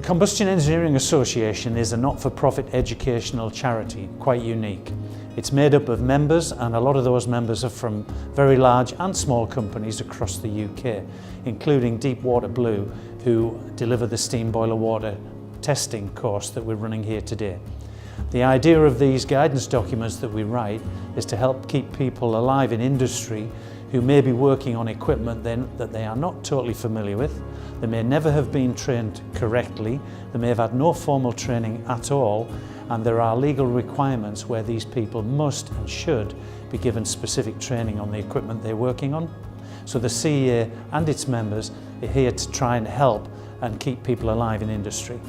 The Combustion Engineering Association is a not-for-profit educational charity, quite unique. It's made up of members, and a lot of those members are from very large and small companies across the UK, including Deep Water Blue, who deliver the steam boiler water testing course that we're running here today. The idea of these guidance documents that we write is to help keep people alive in industry who may be working on equipment that they are not totally familiar with. They may never have been trained correctly, they may have had no formal training at all, and there are legal requirements where these people must and should be given specific training on the equipment they're working on. So the CEA and its members are here to try and help and keep people alive in industry.